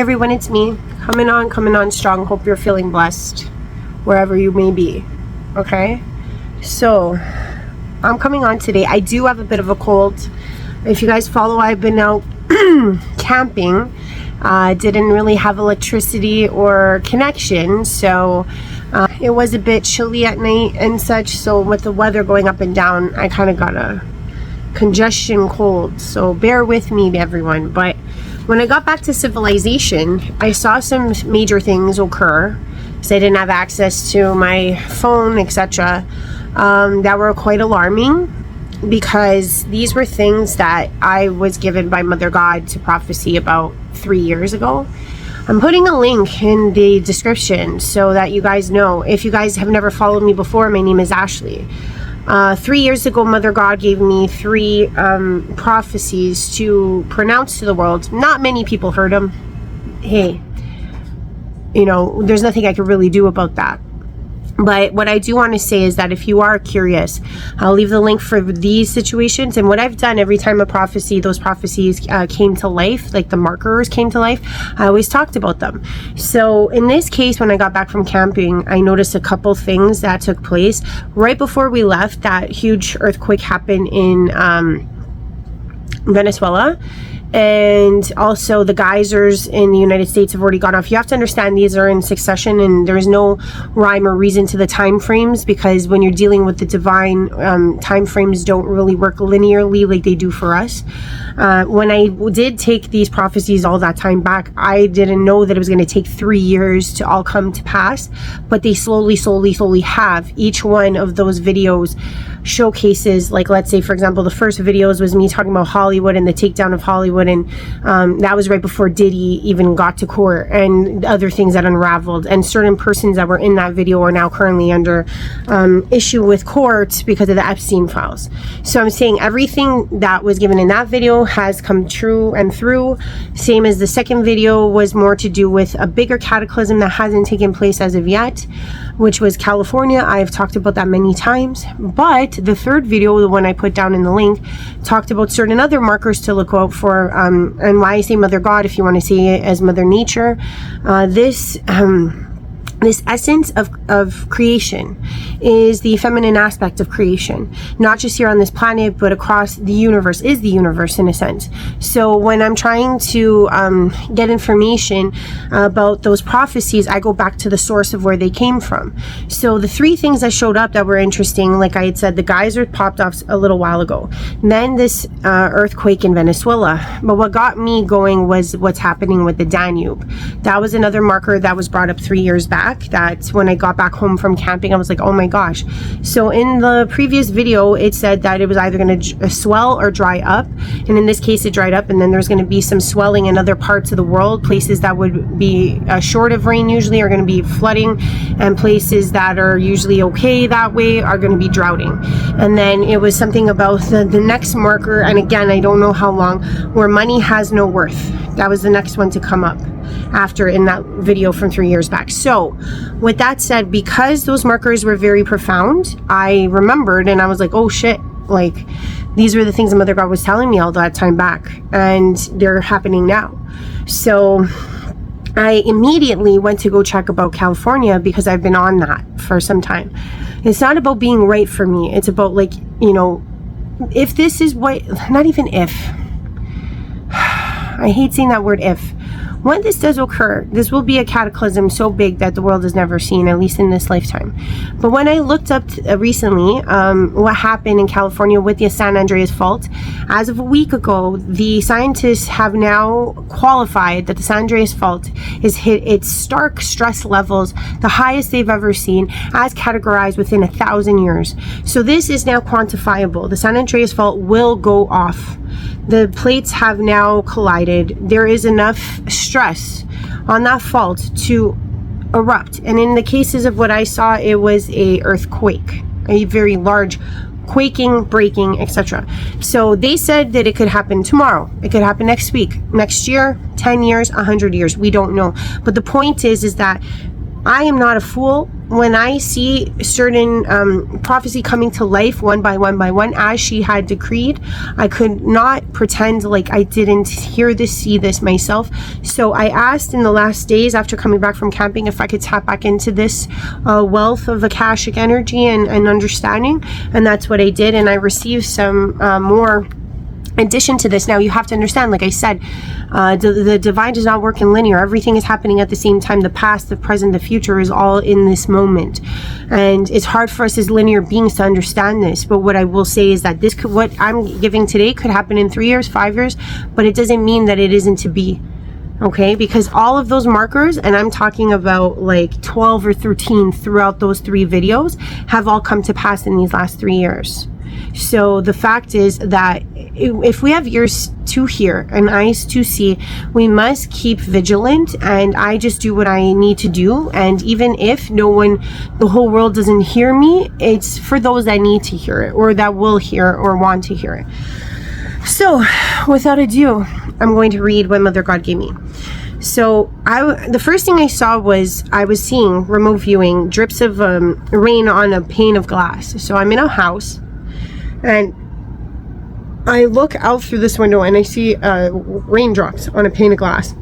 Everyone, it's me coming on strong. Hope you're feeling blessed wherever you may be. Okay, so I'm coming on today. I do have a bit of a cold. If you guys follow, I've been out camping. Didn't really have electricity or connection, so it was a bit chilly at night and such. So with the weather going up and down, I kind of got a congestion cold, so bear with me, everyone. But when I got back to civilization, I saw some major things occur because I didn't have access to my phone, etc. That were quite alarming, because these were things that I was given by Mother God to prophecy about 3 years ago. I'm putting a link in the description so that you guys know. If you guys have never followed me before, my name is Ashley. 3 years ago, Mother God gave me 3 prophecies to pronounce to the world. Not many people heard them. Hey, you know, there's nothing I could really do about that. But what I do want to say is that if you are curious, I'll leave the link for these situations. And what I've done every time a prophecy, those prophecies came to life, like the markers came to life, I always talked about them. So in this case, when I got back from camping, I noticed a couple things that took place. Right before we left, that huge earthquake happened in Venezuela. And also the geysers in the United States have already gone off. You have to understand these are in succession, and there is no rhyme or reason to the time frames, because when you're dealing with the divine, time frames don't really work linearly like they do for us. When I did take these prophecies all that time back, I didn't know that it was going to take 3 years to all come to pass, but they slowly have. Each one of those videos showcases, like, let's say for example, the first videos was me talking about Hollywood and the takedown of Hollywood, and that was right before Diddy even got to court, and other things that unraveled, and certain persons that were in that video are now currently under issue with court because of the Epstein files. So I'm saying everything that was given in that video has come true and through. Same as the second video was more to do with a bigger cataclysm that hasn't taken place as of yet, which was California. I've talked about that many times. But the third video, the one I put down in the link, talked about certain other markers to look out for, and why I say Mother God, if you want to say it as Mother Nature. This essence of creation is the feminine aspect of creation, not just here on this planet, but across the universe, is the universe in a sense. So when I'm trying to get information about those prophecies, I go back to the source of where they came from. So the 3 things that showed up that were interesting, like I had said, the geyser popped off a little while ago. And then this earthquake in Venezuela. But what got me going was what's happening with the Danube. That was another marker that was brought up 3 years back. That when I got back home from camping, I was like, oh my gosh. So in the previous video, it said that it was either going to swell or dry up, and in this case it dried up, and then there's going to be some swelling in other parts of the world. Places that would be short of rain usually are going to be flooding, and places that are usually okay that way are going to be droughting. And then it was something about the next marker, and again, I don't know how long, where money has no worth. That was the next one to come up after in that video from 3 years back. So with that said, because those markers were very profound, I remembered, and I was like, oh shit, like these were the things that Mother God was telling me all that time back, and they're happening now. So I immediately went to go check about California, because I've been on that for some time. It's not about being right for me. It's about, like, you know, if this is what, not even if, I hate saying that word if. When this does occur, this will be a cataclysm so big that the world has never seen, at least in this lifetime. But when I looked up recently what happened in California with the San Andreas Fault, as of a week ago, the scientists have now qualified that the San Andreas Fault has hit its stark stress levels, the highest they've ever seen, as categorized within 1,000 years. So this is now quantifiable. The San Andreas Fault will go off. The plates have now collided. There is enough stress on that fault to erupt. And in the cases of what I saw, it was a earthquake, a very large quaking, breaking, etc. So they said that it could happen tomorrow. It could happen next week, next year, 10 years, 100 years. We don't know. But the point is that I am not a fool. when I see certain prophecy coming to life one by one as she had decreed, I could not pretend like I didn't hear this, see this myself. So I asked in the last days after coming back from camping if I could tap back into this wealth of Akashic energy and understanding, and that's what I did, and I received some more addition to this. Now you have to understand, like I said, the divine does not work in linear. Everything is happening at the same time. The past, the present, the future is all in this moment, and it's hard for us as linear beings to understand this. But what I will say is that this could, what I'm giving today could happen in 3 years, 5 years, but it doesn't mean that it isn't to be. Okay, because all of those markers, and I'm talking about like 12 or 13 throughout those 3 videos, have all come to pass in these last 3 years. So the fact is that if we have ears to hear and eyes to see, we must keep vigilant, and I just do what I need to do. And even if the whole world doesn't hear me, it's for those that need to hear it, or that will hear or want to hear it. So without ado, I'm going to read what Mother God gave me. So the first thing I saw was I was seeing remote viewing drips of rain on a pane of glass. So I'm in a house, and I look out through this window and I see raindrops on a pane of glass.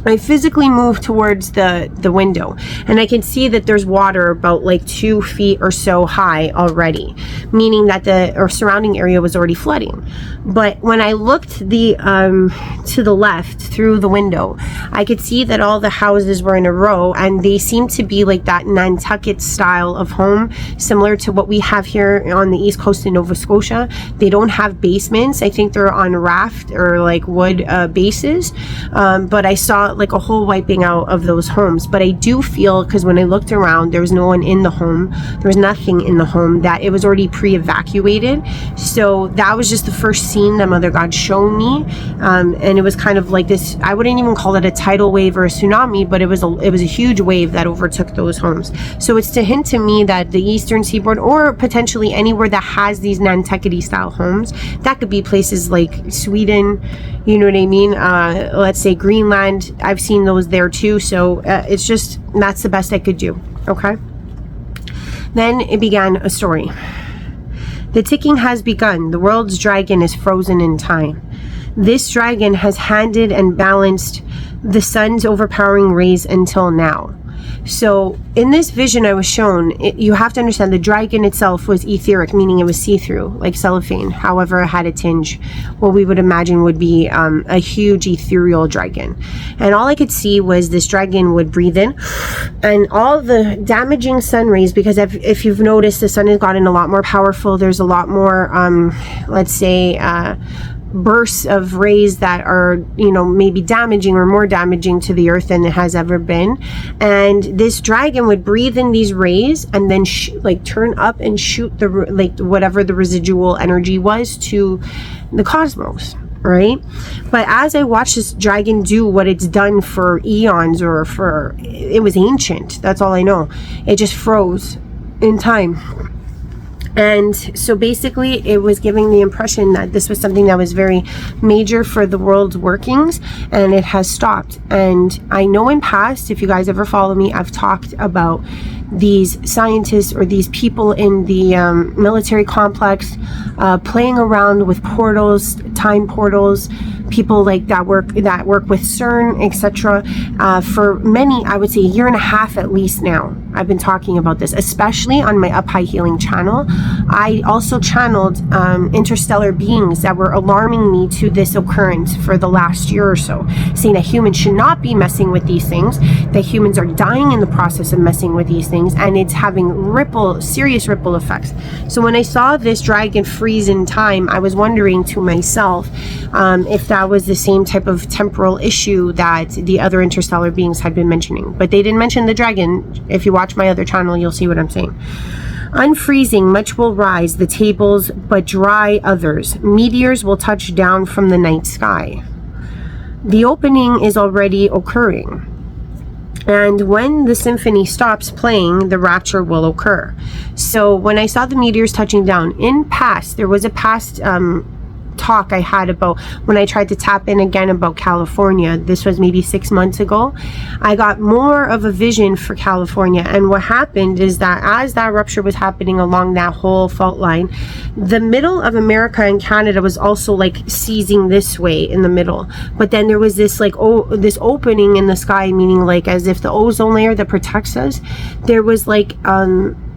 I physically move towards the window, and I can see that there's water about like 2 feet or so high already, meaning that the surrounding area was already flooding. But when I looked to the left through the window, I could see that all the houses were in a row, and they seem to be like that Nantucket style of home, similar to what we have here on the east coast in Nova Scotia. They don't have basements. I think they're on raft or like wood bases, but I saw like a whole wiping out of those homes. But I do feel, because when I looked around, there was no one in the home, there was nothing in the home, that it was already pre-evacuated. So that was just the first scene that Mother God showed me, and it was kind of like this, I wouldn't even call it a tidal wave or a tsunami, but it was a huge wave that overtook those homes. So it's to hint to me that the eastern seaboard, or potentially anywhere that has these Nantucket style homes, that could be places like Sweden, you know what I mean, let's say Greenland, I've seen those there too. So it's just, that's the best I could do. Okay, then it began a story. The ticking has begun. The world's dragon is frozen in time. This dragon has handed and balanced the sun's overpowering rays until now. So in this vision I was shown, you have to understand the dragon itself was etheric, meaning it was see-through, like cellophane. However, it had a tinge, what we would imagine would be a huge ethereal dragon. And all I could see was this dragon would breathe in, and all the damaging sun rays, because if you've noticed, the sun has gotten a lot more powerful. There's a lot more, let's say, bursts of rays that are, you know, maybe damaging or more damaging to the earth than it has ever been. And this dragon would breathe in these rays and then like turn up and shoot the like whatever the residual energy was to the cosmos, right? But as I watched this dragon do what it's done for eons, or for, it was ancient, that's all I know, it just froze in time. And so basically it was giving the impression that this was something that was very major for the world's workings, and it has stopped. And I know in past, if you guys ever follow me, I've talked about these scientists or these people in the military complex playing around with portals, time portals, people like that work with CERN, etc. For many, I would say, a year and a half at least now, I've been talking about this, especially on my Up High Healing channel. I also channeled interstellar beings that were alarming me to this occurrence for the last year or so, saying that humans should not be messing with these things, that humans are dying in the process of messing with these things, and it's having serious ripple effects. So when I saw this dragon freeze in time, I was wondering to myself if that was the same type of temporal issue that the other interstellar beings had been mentioning. But they didn't mention the dragon. If you watch my other channel, you'll see what I'm saying. Unfreezing, much will rise, the tables, but dry others. Meteors will touch down from the night sky. The opening is already occurring. And when the symphony stops playing, the rapture will occur. So when I saw the meteors touching down, in past, there was a past talk I had about when I tried to tap in again about California. This was maybe 6 months ago. I got more of a vision for California, and what happened is that as that rupture was happening along that whole fault line, the middle of America and Canada was also like seizing this way in the middle, but then there was this like this opening in the sky, meaning like as if the ozone layer that protects us, there was like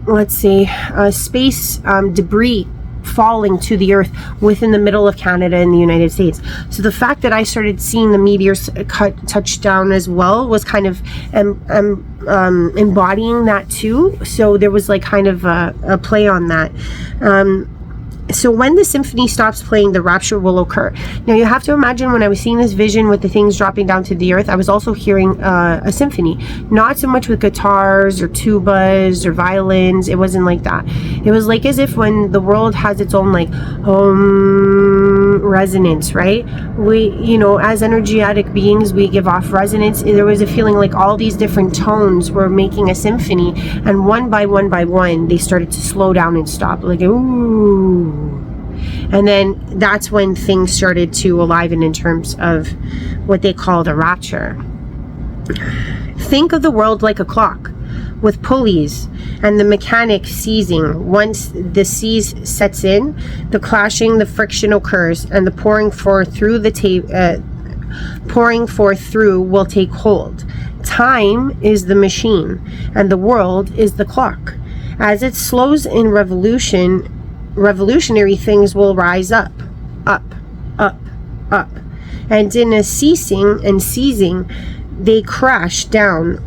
let's say space debris falling to the earth within the middle of Canada and the United States. So the fact that I started seeing the meteors touch down as well was kind of embodying that too. So there was like kind of a play on that. So when the symphony stops playing, the rapture will occur. Now you have to imagine, when I was seeing this vision with the things dropping down to the earth, I was also hearing a symphony. Not so much with guitars or tubas or violins. It wasn't like that. It was like as if when the world has its own like resonance, right? We, you know, as energetic beings, we give off resonance. There was a feeling like all these different tones were making a symphony, and one by one, they started to slow down and stop. Like, ooh. And then that's when things started to aliven in terms of what they call the rapture. Think of the world like a clock with pulleys and the mechanic seizing. Once the seize sets in, the clashing, the friction occurs, and the pouring forth through will take hold. Time is the machine, and the world is the clock. As it slows in revolutionary things will rise up, and in a ceasing and seizing, they crash down,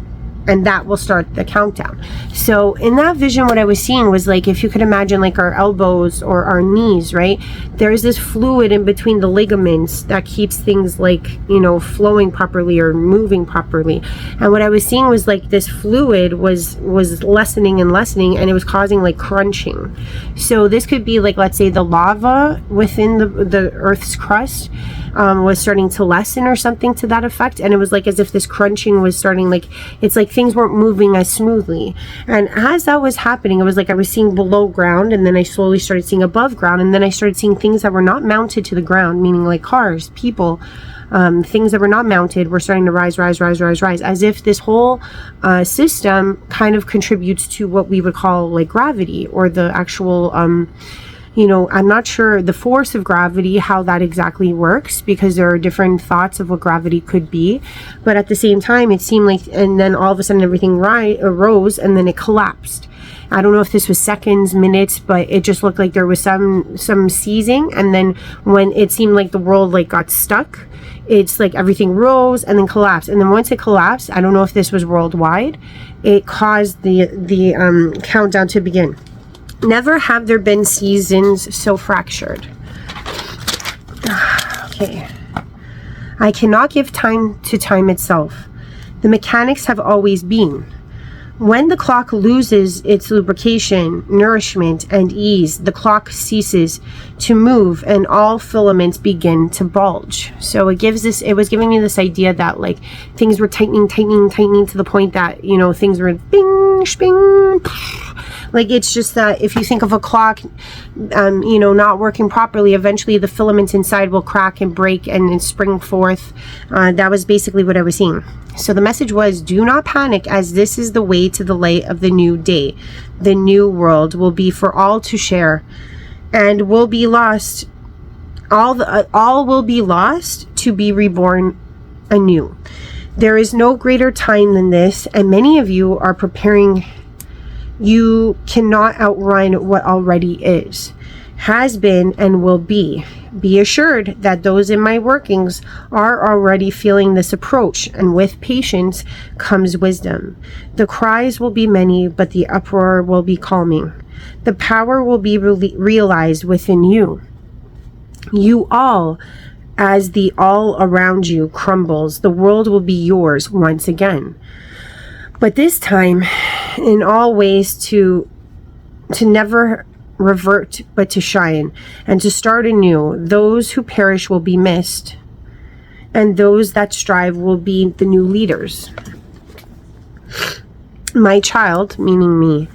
and that will start the countdown. So in that vision, what I was seeing was like, if you could imagine like our elbows or our knees, right? There's this fluid in between the ligaments that keeps things like, you know, flowing properly or moving properly. And what I was seeing was like this fluid was lessening and lessening, and it was causing like crunching. So this could be like, let's say the lava within the Earth's crust was starting to lessen or something to that effect. And it was like as if this crunching was starting, like, it's like things weren't moving as smoothly. And as that was happening, it was like I was seeing below ground, and then I slowly started seeing above ground, and then I started seeing things that were not mounted to the ground, meaning like cars, people, things that were not mounted were starting to rise, as if this whole system kind of contributes to what we would call like gravity, or the actual you know, I'm not sure the force of gravity, how that exactly works, because there are different thoughts of what gravity could be. But at the same time, it seemed like, and then all of a sudden everything arose, and then it collapsed. I don't know if this was seconds, minutes, but it just looked like there was some seizing. And then when it seemed like the world like got stuck, it's like everything rose and then collapsed. And then once it collapsed, I don't know if this was worldwide, it caused the countdown to begin. Never have there been seasons so fractured. Okay. I cannot give time to time itself. The mechanics have always been. When the clock loses its lubrication, nourishment, and ease, the clock ceases to move and all filaments begin to bulge. So it was giving me this idea that like things were tightening to the point that, you know, things were bing, bing. Like, it's just that if you think of a clock, you know, not working properly, eventually the filaments inside will crack and break and spring forth. That was basically what I was seeing. So the message was, do not panic, as this is the way to the light of the new day. The new world will be for all to share, and will be lost. All will be lost to be reborn anew. There is no greater time than this, and many of you are preparing. You cannot outrun what already is, has been, and will be. Be assured that those in my workings are already feeling this approach, and with patience comes wisdom. The cries will be many, but the uproar will be calming. The power will be realized within you. You all, as the all around you crumbles, the world will be yours once again. But this time, in all ways, to never revert, but to shine, and to start anew. Those who perish will be missed, and those that strive will be the new leaders. My child, meaning me,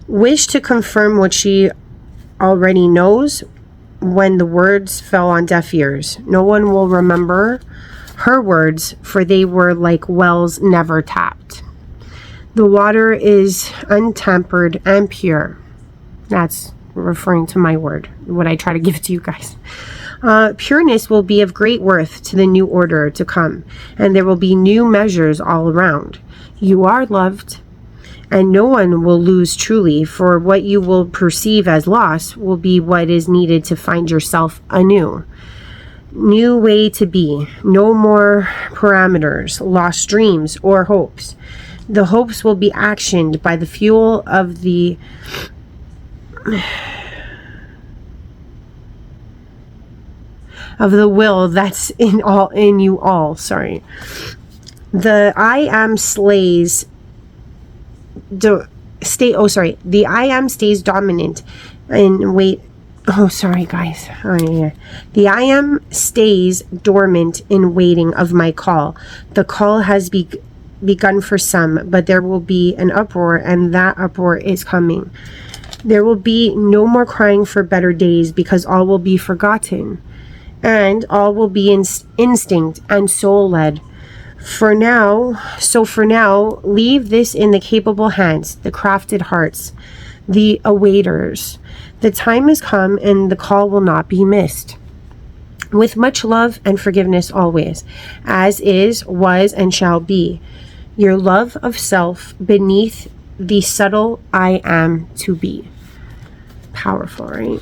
wished to confirm what she already knows when the words fell on deaf ears. No one will remember her words, for they were like wells never tapped. The water is untampered and pure. That's referring to my word, what I try to give to you guys. Pureness will be of great worth to the new order to come, and there will be new measures all around. You are loved, and no one will lose truly, for what you will perceive as loss will be what is needed to find yourself anew. New way to be, no more parameters, lost dreams or hopes. The hopes will be actioned by the fuel of the will that's in you all. Sorry. The I am stays dominant and wait. Oh, sorry, guys. Oh, yeah. The I am stays dormant in waiting of my call. The call has begun for some, but there will be an uproar, and that uproar is coming. There will be no more crying for better days, because all will be forgotten, and all will be instinct and soul-led. For now, leave this in the capable hands, the crafted hearts, the awaiters. The time has come, and the call will not be missed. With much love and forgiveness always, as is, was, and shall be. Your love of self beneath the subtle I am to be. Powerful, right?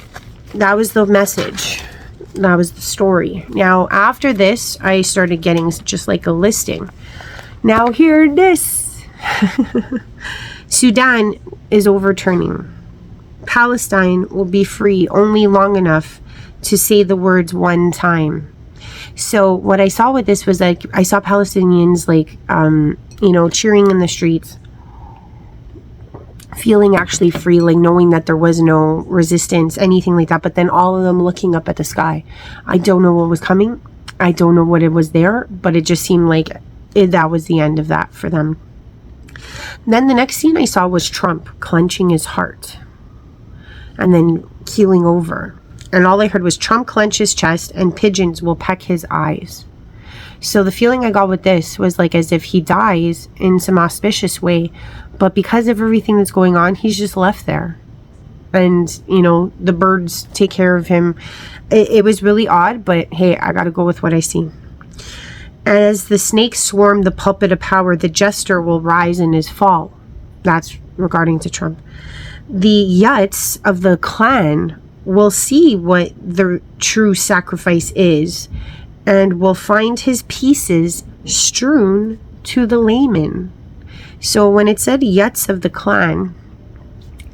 That was the message. That was the story. Now, after this, I started getting just like a listing. Now, hear this. Sudan is overturning. Palestine will be free only long enough to say the words one time. So what I saw with this was like, I saw Palestinians like, cheering in the streets, feeling actually free, like knowing that there was no resistance, anything like that. But then all of them looking up at the sky. I don't know what was coming. I don't know what it was there, but it just seemed like that was the end of that for them. Then the next scene I saw was Trump clenching his heart and then keeling over. And all I heard was Trump clench his chest and pigeons will peck his eyes. So the feeling I got with this was like as if he dies in some auspicious way, but because of everything that's going on, he's just left there. And, the birds take care of him. It was really odd, but hey, I got to go with what I see. As the snakes swarm the pulpit of power, the jester will rise in his fall. That's regarding to Trump. The yuts of the clan will see what the true sacrifice is and will find his pieces strewn to the layman. So when it said yuts of the clan,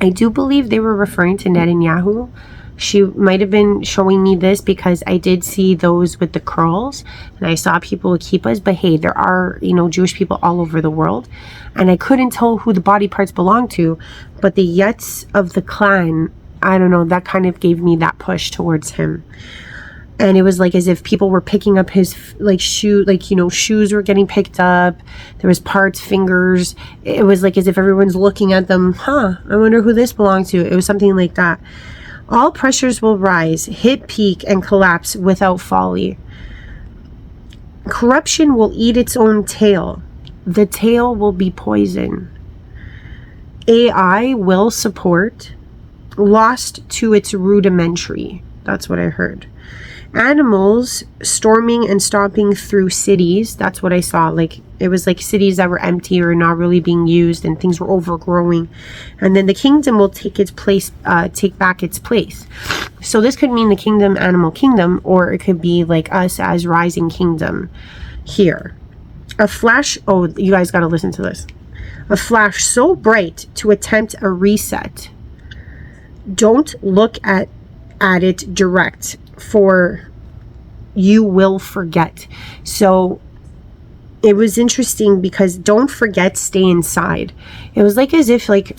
I do believe they were referring to Netanyahu. She might have been showing me this because I did see those with the curls and I saw people with kippas, but hey, there are, Jewish people all over the world and I couldn't tell who the body parts belong to, but the yuts of the clan, I don't know, that kind of gave me that push towards him. And it was like as if people were picking up his shoes were getting picked up. There was parts, fingers. It was like as if everyone's looking at them. I wonder who this belongs to. It was something like that. All pressures will rise, hit peak, and collapse without folly. Corruption will eat its own tail. The tail will be poison. AI will support, lost to its rudimentary. That's what I heard. Animals storming and stomping through cities. That's what I saw. Like it was like cities that were empty or not really being used and things were overgrowing. And then the kingdom will take back its place. So this could mean the kingdom, animal kingdom, or it could be like us as rising kingdom here. A flash. Oh, you guys got to listen to this. A flash so bright to attempt a reset. Don't look at it direct, for you will forget. So it was interesting because don't forget, stay inside. It was like as if like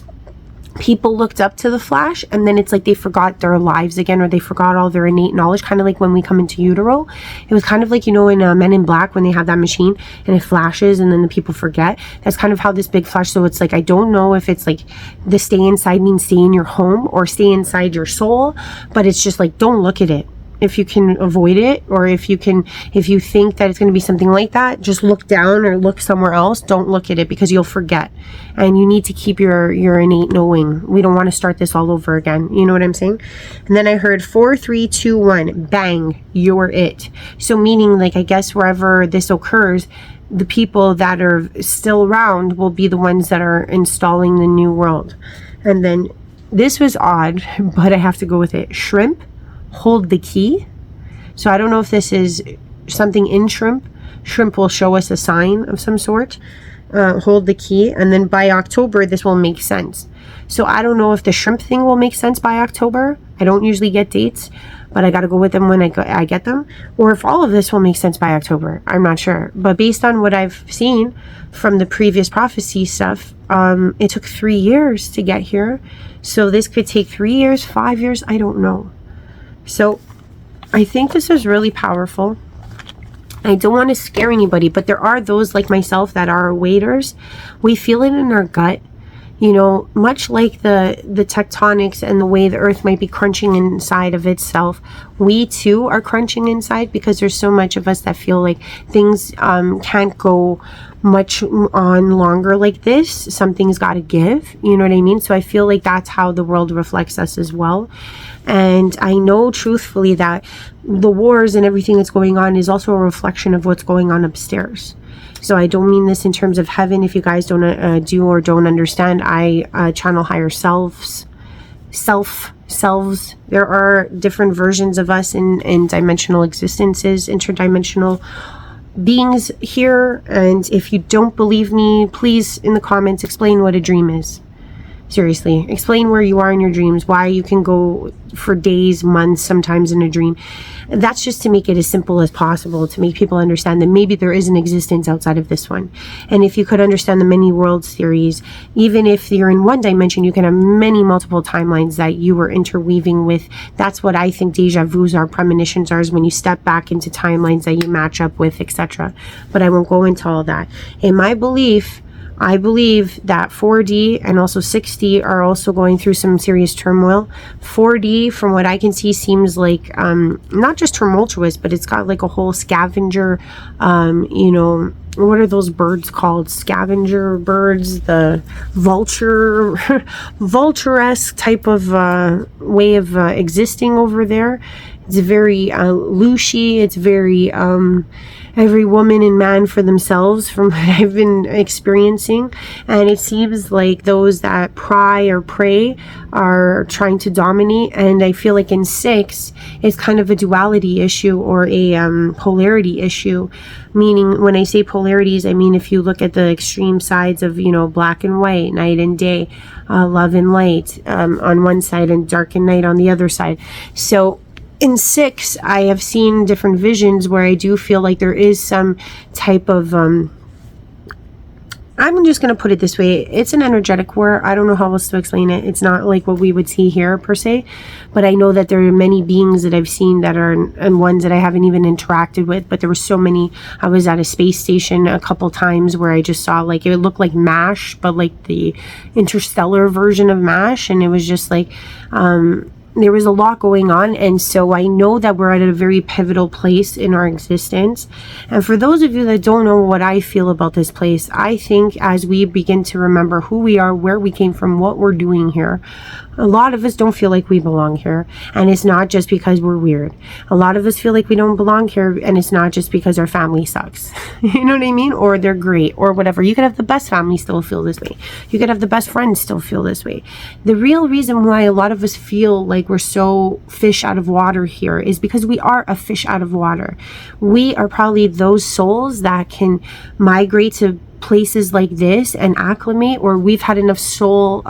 people looked up to the flash, and then it's like they forgot their lives again, or they forgot all their innate knowledge, kind of like when we come into utero. It was kind of like, you know, in Men in Black, when they have that machine and it flashes and then the people forget. That's kind of how this big flash. So it's like, I don't know if it's like the stay inside means stay in your home or stay inside your soul, but it's just like, don't look at it. If you can avoid it, or if you think that it's going to be something like that, just look down or look somewhere else. Don't look at it, because you'll forget, and you need to keep your innate knowing. We don't want to start this all over again. You know what I'm saying? And then I heard 4, 3, 2, 1, bang, you're it. So meaning, like, I guess wherever this occurs, the people that are still around will be the ones that are installing the new world. And then this was odd, but I have to go with it. Shrimp, hold the key. So I don't know if this is something in shrimp. Shrimp will show us a sign of some sort. Hold the key, and then by October this will make sense. So I don't know if the shrimp thing will make sense by October. I don't usually get dates, but I got to go with them when I get them, or if all of this will make sense by October. I'm not sure, but based on what I've seen from the previous prophecy stuff, it took 3 years to get here. So this could take 3 years, 5 years, I don't know. So I think this is really powerful. I don't want to scare anybody, but there are those like myself that are waiters. We feel it in our gut, you know, much like the tectonics and the way the earth might be crunching inside of itself. We too are crunching inside, because there's so much of us that feel like things can't go much on longer like this. Something's got to give, you know what I mean? So I feel like that's how the world reflects us as well. And I know truthfully that the wars and everything that's going on is also a reflection of what's going on upstairs. So I don't mean this in terms of heaven. If you guys don't do or don't understand, I channel higher selves. There are different versions of us in dimensional existences, interdimensional beings here. And if you don't believe me, please in the comments explain what a dream is. Seriously, explain where you are in your dreams, why you can go for days, months, sometimes in a dream. That's just to make it as simple as possible, to make people understand that maybe there is an existence outside of this one. And if you could understand the many worlds theories, even if you're in one dimension, you can have many multiple timelines that you were interweaving with. That's what I think deja vus are, premonitions are, is when you step back into timelines that you match up with, etc. But I won't go into all that. In my belief, I believe that 4D and also 6D are also going through some serious turmoil. 4D, from what I can see, seems like not just tumultuous, but it's got like a whole scavenger, you know, what are those birds called? Scavenger birds, the vulture, vulture-esque type of way of existing over there. It's very loosey. It's very every woman and man for themselves, from what I've been experiencing. And it seems like those that pry or prey are trying to dominate. And I feel like in 6, it's kind of a duality issue, or a polarity issue. Meaning, when I say polarities, I mean if you look at the extreme sides of, you know, black and white, night and day, love and light on one side, and dark and night on the other side. So in 6, I have seen different visions where I do feel like there is some type of, I'm just going to put it this way. It's an energetic war. I don't know how else to explain it. It's not like what we would see here per se, but I know that there are many beings that I've seen that are, and ones that I haven't even interacted with, but there were so many. I was at a space station a couple times where I just saw, like, it looked like MASH, but like the interstellar version of MASH. And it was just like, there was a lot going on. And so I know that we're at a very pivotal place in our existence. And for those of you that don't know what I feel about this place, I think as we begin to remember who we are, where we came from, what we're doing here, a lot of us don't feel like we belong here. And it's not just because we're weird. A lot of us feel like we don't belong here, and it's not just because our family sucks. You know what I mean? Or they're great, or whatever. You could have the best family still feel this way. You could have the best friends still feel this way. The real reason why a lot of us feel like we're so fish out of water here is because we are a fish out of water. We are probably those souls that can migrate to places like this and acclimate, or we've had enough soul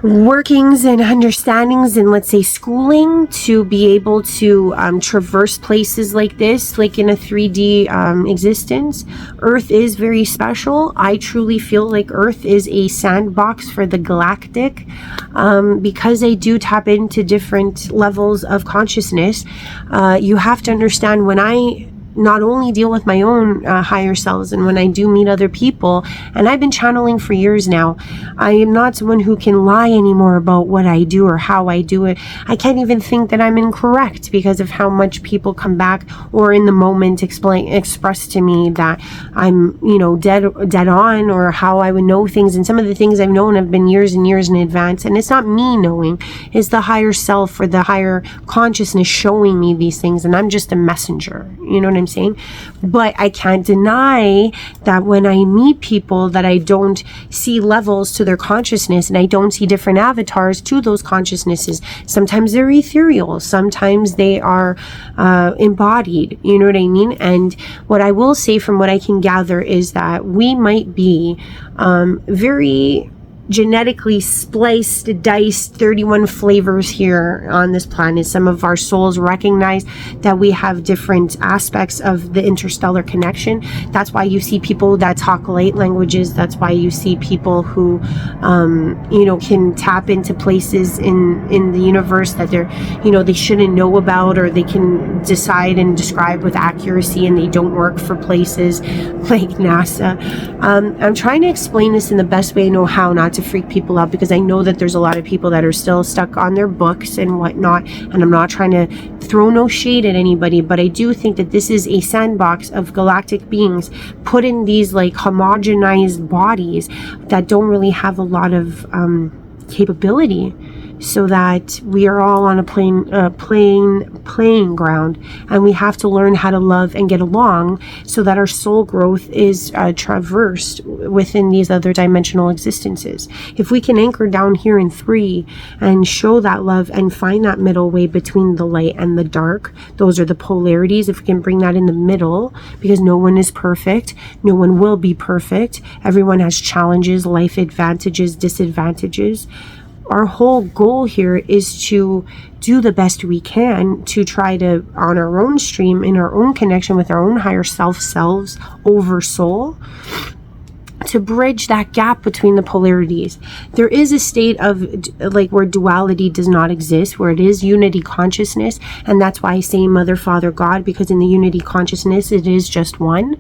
workings and understandings and, let's say, schooling to be able to traverse places like this, like in a 3D existence. Earth is very special. I truly feel like Earth is a sandbox for the galactic, because they do tap into different levels of consciousness. You have to understand, when I not only deal with my own higher selves, and when I do meet other people, and I've been channeling for years now, I am not someone who can lie anymore about what I do or how I do it. I can't even think that I'm incorrect because of how much people come back or in the moment express to me that I'm, dead on, or how I would know things. And some of the things I've known have been years and years in advance, and it's not me knowing, it's the higher self or the higher consciousness showing me these things, and I'm just a messenger. You know what I'm saying? But I can't deny that when I meet people, that I don't see levels to their consciousness, and I don't see different avatars to those consciousnesses. Sometimes they're ethereal, sometimes they are embodied, you know what I mean? And what I will say, from what I can gather, is that we might be very genetically spliced, diced, 31 flavors here on this planet. Some of our souls recognize that we have different aspects of the interstellar connection. That's why you see people that talk light languages. That's why you see people who, can tap into places in the universe that they're, they shouldn't know about, or they can decide and describe with accuracy, and they don't work for places like NASA. I'm trying to explain this in the best way I know how, not to freak people out, because I know that there's a lot of people that are still stuck on their books and whatnot, and I'm not trying to throw no shade at anybody, but I do think that this is a sandbox of galactic beings put in these like homogenized bodies that don't really have a lot of capability, so that we are all on a playing ground, and we have to learn how to love and get along, so that our soul growth is traversed within these other dimensional existences. If we can anchor down here in 3 and show that love and find that middle way between the light and the dark, those are the polarities. If we can bring that in the middle, because no one is perfect, no one will be perfect, everyone has challenges, life advantages, disadvantages. Our whole goal here is to do the best we can to try to, on our own stream, in our own connection with our own higher selves over soul, to bridge that gap between the polarities. There is a state of like where duality does not exist, where it is unity consciousness, and that's why I say Mother, Father, God, because in the unity consciousness it is just one.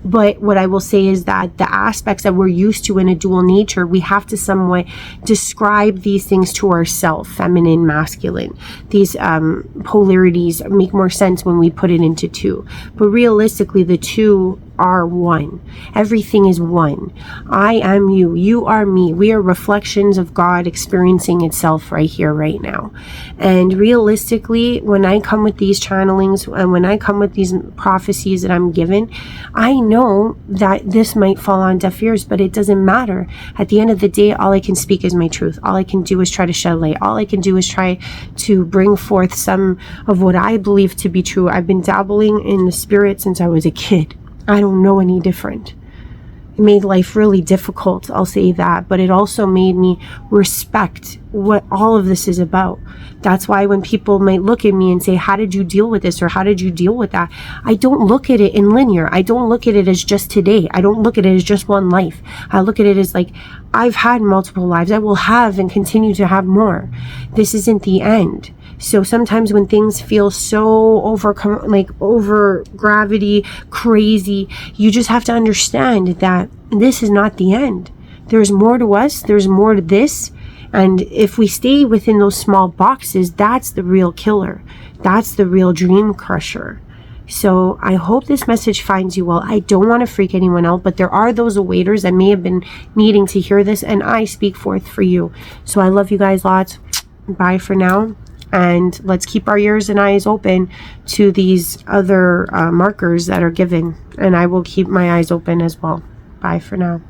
But what I will say is that the aspects that we're used to in a dual nature, we have to somewhat describe these things to ourselves, feminine, masculine. These polarities make more sense when we put it into 2. But realistically, the 2 are one. Everything is one. I am you. You are me. We are reflections of God experiencing itself right here, right now. And realistically, when I come with these channelings and when I come with these prophecies that I'm given, I know that this might fall on deaf ears, but it doesn't matter. At the end of the day, all I can speak is my truth. All I can do is try to shed light. All I can do is try to bring forth some of what I believe to be true. I've been dabbling in the spirit since I was a kid. I don't know any different. It made life really difficult, I'll say that, but it also made me respect what all of this is about. That's why when people might look at me and say, how did you deal with this, or how did you deal with that? I don't look at it in linear. I don't look at it as just today. I don't look at it as just one life. I look at it as like, I've had multiple lives. I will have and continue to have more. This isn't the end. So sometimes when things feel so over gravity, crazy, you just have to understand that this is not the end. There's more to us. There's more to this. And if we stay within those small boxes, that's the real killer. That's the real dream crusher. So I hope this message finds you well. I don't want to freak anyone out, but there are those awaiters that may have been needing to hear this, and I speak forth for you. So I love you guys lots. Bye for now. And let's keep our ears and eyes open to these other markers that are given. And I will keep my eyes open as well. Bye for now.